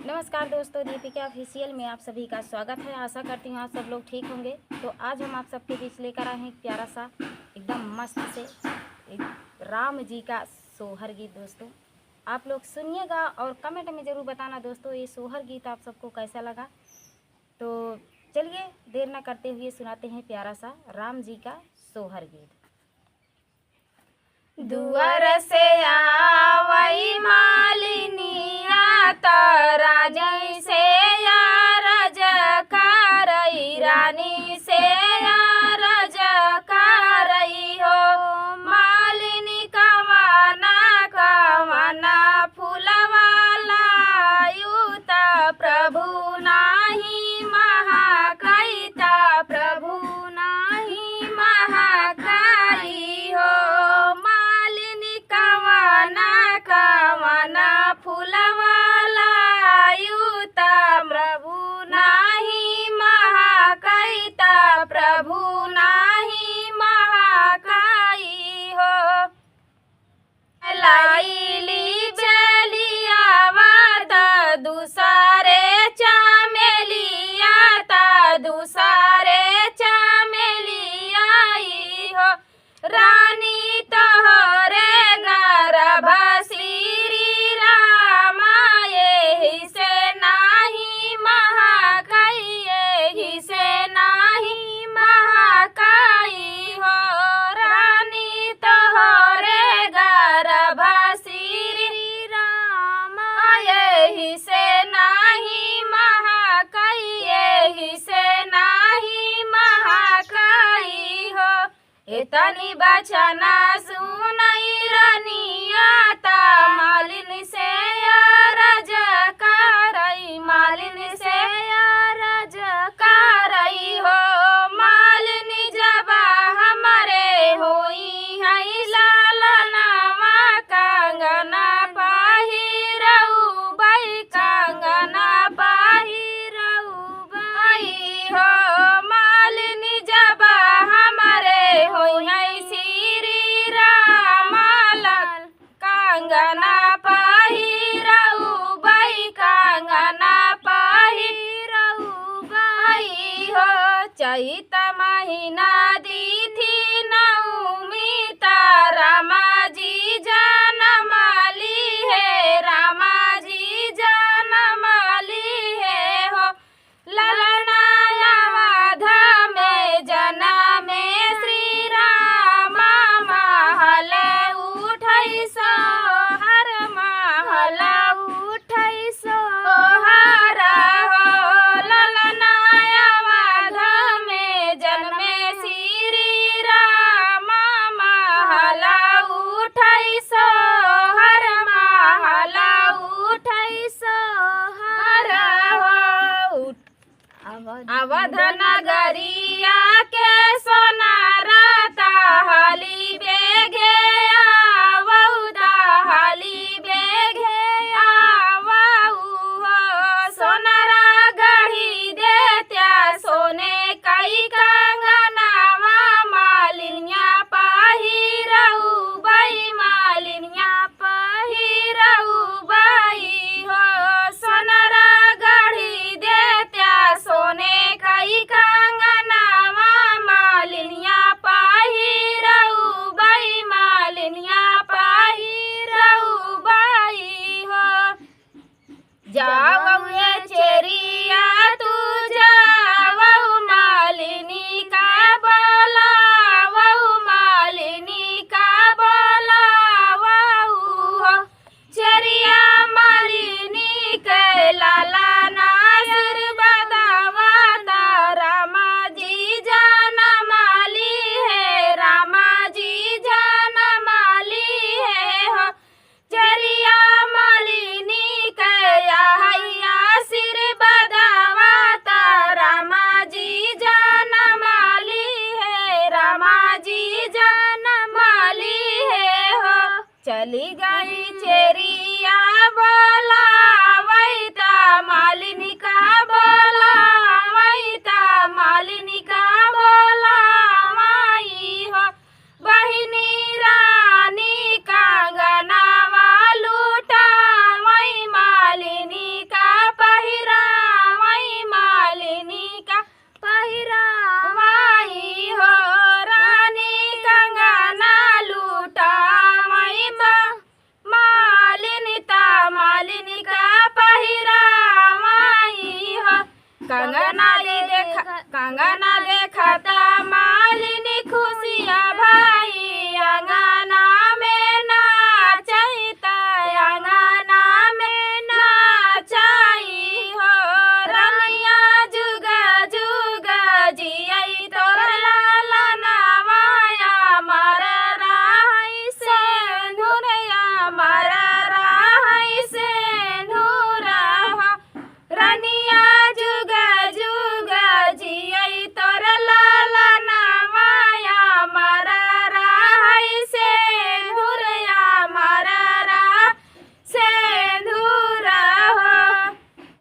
नमस्कार दोस्तों, दीपिका ऑफिशियल में आप सभी का स्वागत है। आशा करती हूँ आप सब लोग ठीक होंगे। तो आज हम आप सबके बीच लेकर आए हैं एक प्यारा सा एकदम मस्त से एक राम जी का सोहर गीत। दोस्तों आप लोग सुनिएगा और कमेंट में ज़रूर बताना दोस्तों ये सोहर गीत आप सबको कैसा लगा। तो चलिए देर न करते हुए सुनाते हैं प्यारा सा राम जी का सोहर गीत। दुआर से आवई मालिनिया तारा जैसे यारज करई रानी से यारज करई हो मालिनी कवाना कवाना फूलवाला युता प्रभु नाही महाकैता प्रभु नाही महाकाई हो कवाना फूलवाला युता प्रभु नाही महाकैता प्रभु नाही महाकाई हो लाइली चलिया वाद दूसरे चमेलिया ता दूसरे चमेलिया हो रानी तोहरे गर्भ श्री राम एहि से नाही महाकाई एहि से नाही महाकाई हो रानी तोहरे गर्भ श्री राम एहि से नाही महाकाई एहि से नाही महाकाई हो इतनी बचना सुनई रनिया ता मालिनी से यारज करई मालिनी से यारज करई हो मालिनी जब हमारे होई है लालनावा कंगना पहिरऊ बई कंगना पहिरऊ बई हो मालिनी जब हमारे होई है श्री राम लाल कंगना पहिरऊ बई कंगना पहिरऊ बई हो चैत महीना दी थी नवमी ता रामा जी जनमाली है रामा जी जनमाली है हो ललना वाधा में जना में श्री राम महल उठै सोहर महल उठै सोहर हो ललना वाधा में जन्मे श्री राम महल उठै सोहर महल उठै सोहर हो अवध नगरिया के सोनारा ताहली बेघे आवऊ ताहली बेघे आवऊ हो सोनारा गढ़ी देत्या सोने कई कंगनावा मालिनिया पहिरऊ बई मालिनिया पहिरऊ बई हो सोनारा गढ़ी देत्या सोने कई कंगनावा मालिनिया पहिरऊ बई मालिनिया पहिरऊ बई हो जावऊ ये चेरिया तू जावऊ मालिनी का बोलावऊ मालिनी का बोलावऊ हो चेरिया मालिनी के लाला नासिर बदावा रामा जी जनमाली है रामा जी जनमाली है हो चरिया मालिनी कया हैया सिर बदावा रामा जी जनमाली है रामा जी जनमाली है हो चली गई चेरिया बोला वैता मालिनी का बोला वैता मालिनी का बोला माई हो बहिनी रानी कंगना वालूटा वही मालिनी का अंगना